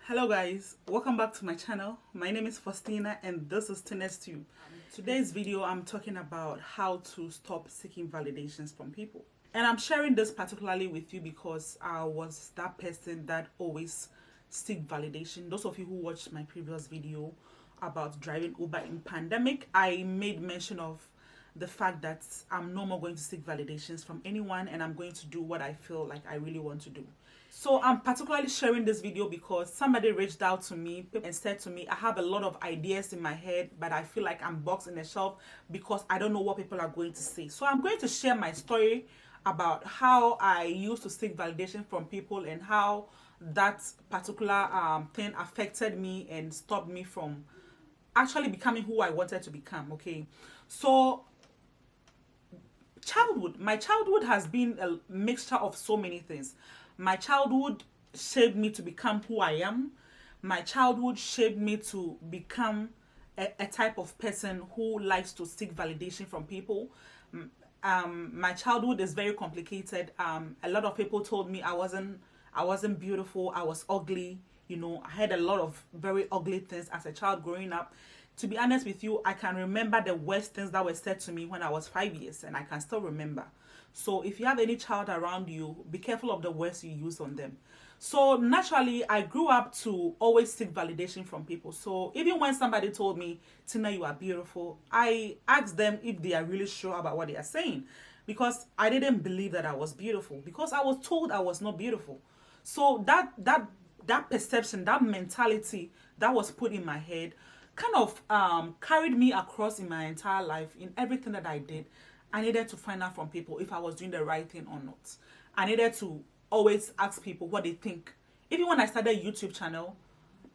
Hello guys, welcome back to my channel. My name is Faustina and this is Tinastube. Today's video I'm talking about how to stop seeking validations from people. And I'm sharing this particularly with you because I was that person that always seek validation. Those of you who watched my previous video about driving Uber in pandemic, I made mention of the fact that I'm no more going to seek validations from anyone and I'm going to do what I feel like I really want to do. So I'm particularly sharing this video because somebody reached out to me and said to me, I have a lot of ideas in my head, but I feel like I'm boxed in a shelf because I don't know what people are going to say. So I'm going to share my story about how I used to seek validation from people and how that particular thing affected me and stopped me from actually becoming who I wanted to become. Okay, so my childhood has been a mixture of so many things. My childhood shaped me to become who I am. My childhood shaped me to become a type of person who likes to seek validation from people. My childhood is very complicated. A lot of people told me I wasn't beautiful, I was ugly. You know, I had a lot of very ugly things as a child growing up. To be honest with you, I can remember the worst things that were said to me when I was 5 years, and I can still remember. So if you have any child around you, be careful of the words you use on them. So naturally, I grew up to always seek validation from people. So even when somebody told me, Tina, you are beautiful, I asked them if they are really sure about what they are saying, because I didn't believe that I was beautiful, because I was told I was not beautiful. So that perception, that mentality that was put in my head kind of carried me across in my entire life. In everything that I did, I needed to find out from people if I was doing the right thing or not. I needed to always ask people what they think. Even when I started a YouTube channel,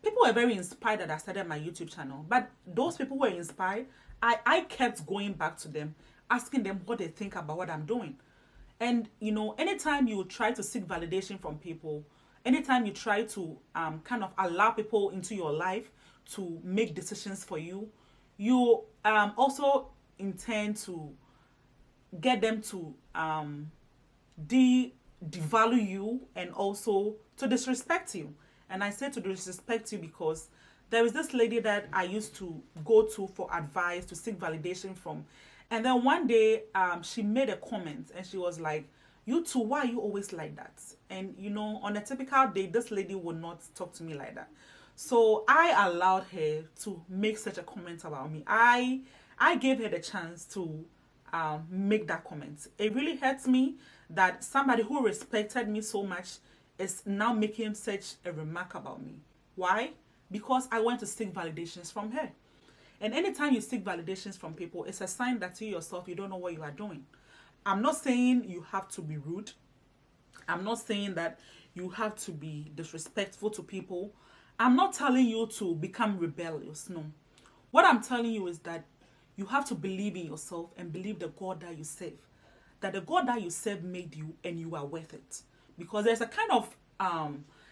people were very inspired that I started my YouTube channel. But those people who were inspired, I kept going back to them, asking them what they think about what I'm doing. And, you know, anytime you try to seek validation from people, anytime you try to kind of allow people into your life to make decisions for you, you also intend to get them to devalue you and also to disrespect you. And I say to disrespect you because there is this lady that I used to go to for advice, to seek validation from. And then one day she made a comment and she was like, you two, why are you always like that? And you know, on a typical day, this lady would not talk to me like that. So I allowed her to make such a comment about me. I gave her the chance to make that comment. It really hurts me that somebody who respected me so much is now making such a remark about me. Why? Because I went to seek validations from her. And anytime you seek validations from people, it's a sign that you yourself, you don't know what you are doing. I'm not saying you have to be rude. I'm not saying that you have to be disrespectful to people. I'm not telling you to become rebellious. No. What I'm telling you is that you have to believe in yourself and believe the God that you serve. That the God that you serve made you and you are worth it. Because there's a kind of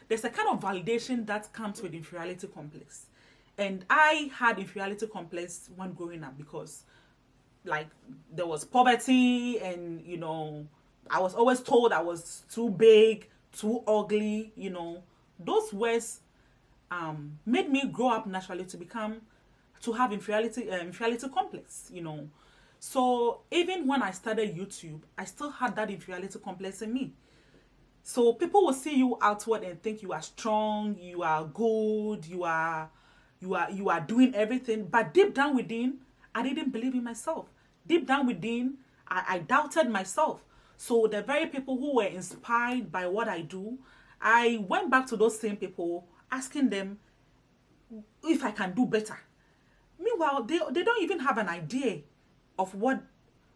validation that comes with inferiority complex. And I had inferiority complex when growing up because like there was poverty and you know, I was always told I was too big, too ugly, you know. Those words made me grow up naturally to have inferiority complex, you know. So even when I started YouTube, I still had that inferiority complex in me. So people will see you outward and think you are strong, you are good, you are doing everything, but deep down within, I didn't believe in myself. Deep down within, I doubted myself. So the very people who were inspired by what I do, I went back to those same people asking them if I can do better. Meanwhile, they don't even have an idea of what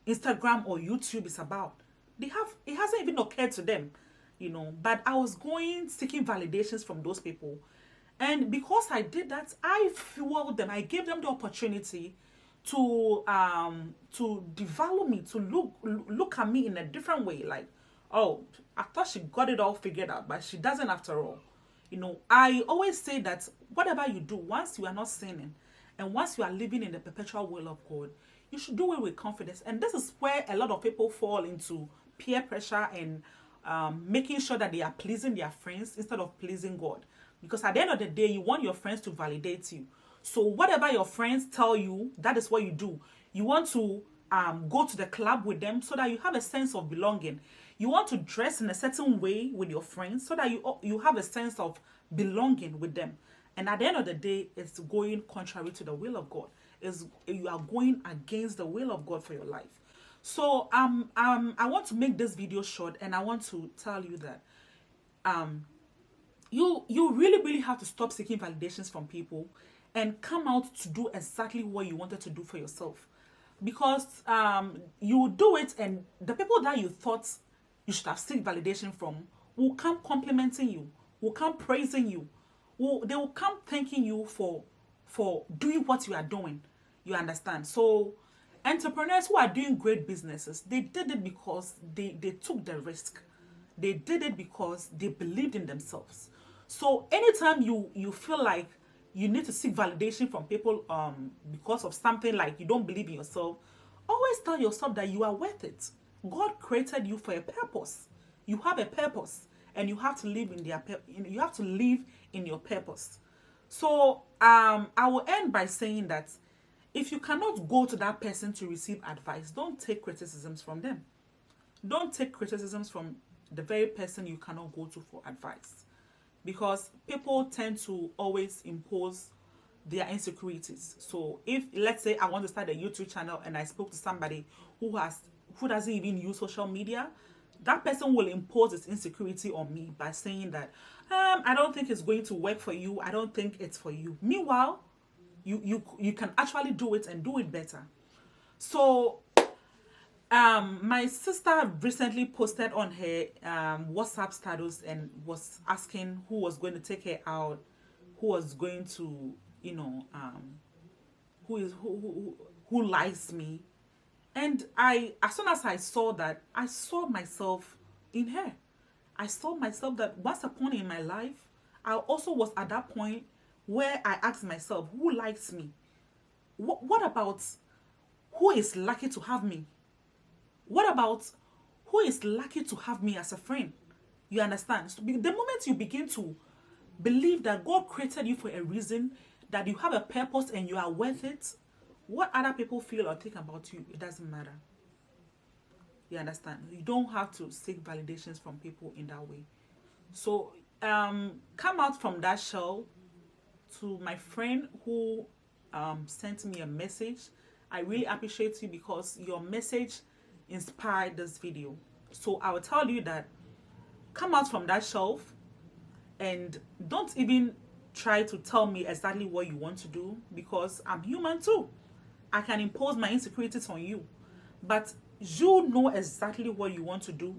Instagram or YouTube is about. It hasn't even occurred to them, you know. But I was seeking validations from those people. And because I did that, I fueled them. I gave them the opportunity to devalue me, to look at me in a different way. Like, oh, I thought she got it all figured out, but she doesn't after all. You know, I always say that whatever you do, once you are not sinning and once you are living in the perpetual will of God, you should do it with confidence. And this is where a lot of people fall into peer pressure and making sure that they are pleasing their friends instead of pleasing God. Because at the end of the day, you want your friends to validate you. So whatever your friends tell you, that is what you do. You want to go to the club with them so that you have a sense of belonging. You want to dress in a certain way with your friends so that you have a sense of belonging with them. And at the end of the day, it's going contrary to the will of God. You are going against the will of God for your life. So I want to make this video short, and I want to tell you that you really have to stop seeking validations from people and come out to do exactly what you wanted to do for yourself. Because you do it, and the people that you thought you should have seek validation from will come complimenting you, will come praising you, they will come thanking you for doing what you are doing. You understand? So entrepreneurs who are doing great businesses, they did it because they took the risk. They did it because they believed in themselves. So anytime you feel like you need to seek validation from people because of something, like you don't believe in yourself, always tell yourself that you are worth it. God created you for a purpose. You have a purpose, and you have to live in your purpose. So I will end by saying that if you cannot go to that person to receive advice, don't take criticisms from them. Don't take criticisms from the very person you cannot go to for advice. Because people tend to always impose their insecurities. So if, let's say, I want to start a YouTube channel and I spoke to somebody who doesn't even use social media, that person will impose its insecurity on me by saying that I don't think it's going to work for you. I don't think it's for you. Meanwhile, you can actually do it and do it better. So my sister recently posted on her WhatsApp status and was asking who was going to take her out, who was going to, who likes me. And as soon as I saw that, I saw myself in her. I saw myself that once upon in my life, I also was at that point where I asked myself, who likes me? What about who is lucky to have me? What about who is lucky to have me as a friend? You understand? So the moment you begin to believe that God created you for a reason, that you have a purpose and you are worth it, what other people feel or think about you, it doesn't matter. You understand? You don't have to seek validations from people in that way. So come out from that shell. To my friend who sent me a message, I really appreciate you because your message inspired this video. So I will tell you that come out from that shelf and don't even try to tell me exactly what you want to do, because I'm human too. I can impose my insecurities on you, but you know exactly what you want to do.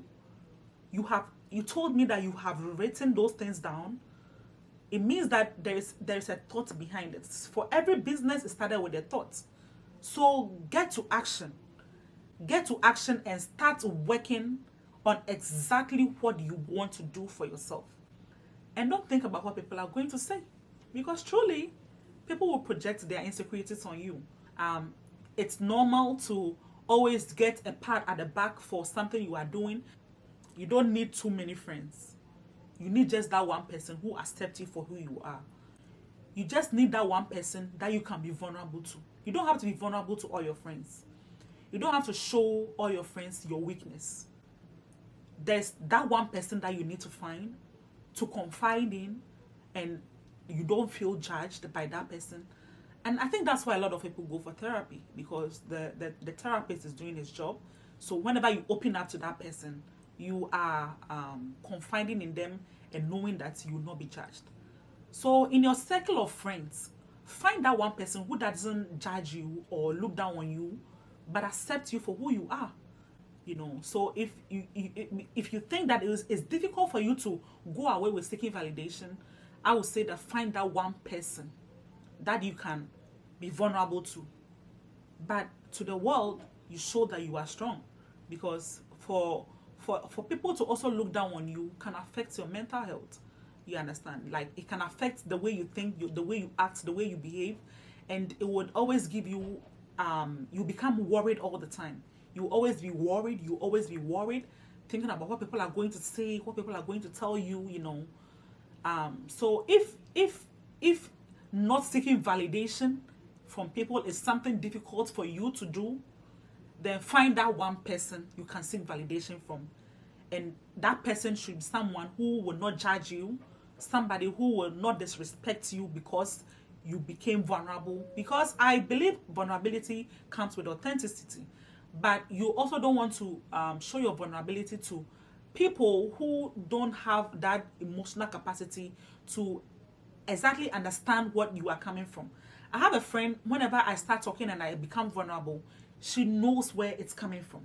You told me that you have written those things down. It means that there's a thought behind it. For every business, it started with a thought. So get to action. Get to action and start working on exactly what you want to do for yourself. And don't think about what people are going to say, because truly, people will project their insecurities on you. It's normal to always get a pat at the back for something you are doing. You don't need too many friends. You need just that one person who accepts you for who you are. You just need that one person that you can be vulnerable to. You don't have to be vulnerable to all your friends. You don't have to show all your friends your weakness. There's that one person that you need to find to confide in, and you don't feel judged by that person. And I think that's why a lot of people go for therapy, because the therapist is doing his job. So whenever you open up to that person, you are confiding in them and knowing that you will not be judged. So in your circle of friends, find that one person who doesn't judge you or look down on you, but accept you for who you are. So if you think that it's difficult for you to go away with seeking validation, I would say that find that one person that you can be vulnerable to. But to the world, you show that you are strong, because for people to also look down on you can affect your mental health. You understand? Like, it can affect the way you think, the way you act, the way you behave, and it would always give you, you become worried all the time. You always be worried, thinking about what people are going to say, what people are going to tell you, So if not seeking validation from people is something difficult for you to do, then find that one person you can seek validation from. And that person should be someone who will not judge you, somebody who will not disrespect you because you became vulnerable. Because I believe vulnerability comes with authenticity, but you also don't want to show your vulnerability to people who don't have that emotional capacity to exactly understand what you are coming from. I have a friend, whenever I start talking and I become vulnerable, she knows where it's coming from.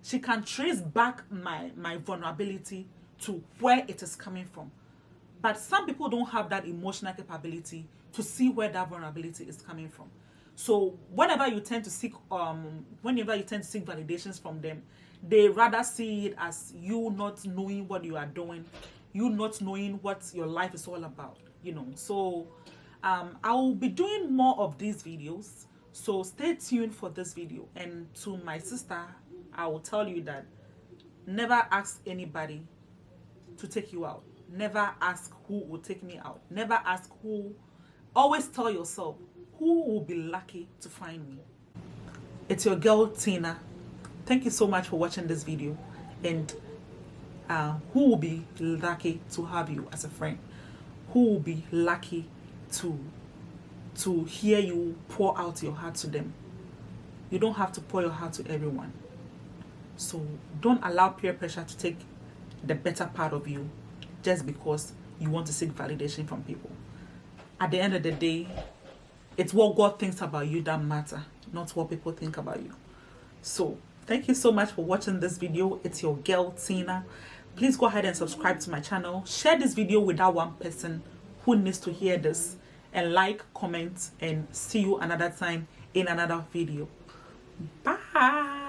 She can trace back my vulnerability to where it is coming from. But some people don't have that emotional capability to see where that vulnerability is coming from. So whenever you tend to seek validations from them, they rather see it as you not knowing what you are doing, you not knowing what your life is all about, you know. So I will be doing more of these videos. So stay tuned for this video. And to my sister, I will tell you that never ask anybody to take you out. Never ask who will take me out. Never ask who. Always tell yourself, who will be lucky to find me? It's your girl, Tina. Thank you so much for watching this video. And who will be lucky to have you as a friend? Who will be lucky to hear you pour out your heart to them? You don't have to pour your heart to everyone. So don't allow peer pressure to take the better part of you just because you want to seek validation from people. At the end of the day, it's what God thinks about you that matter, not what people think about you. So thank you so much for watching this video. It's your girl, Tina. Please go ahead and subscribe to my channel. Share this video with that one person who needs to hear this. And like, comment, and see you another time in another video. Bye.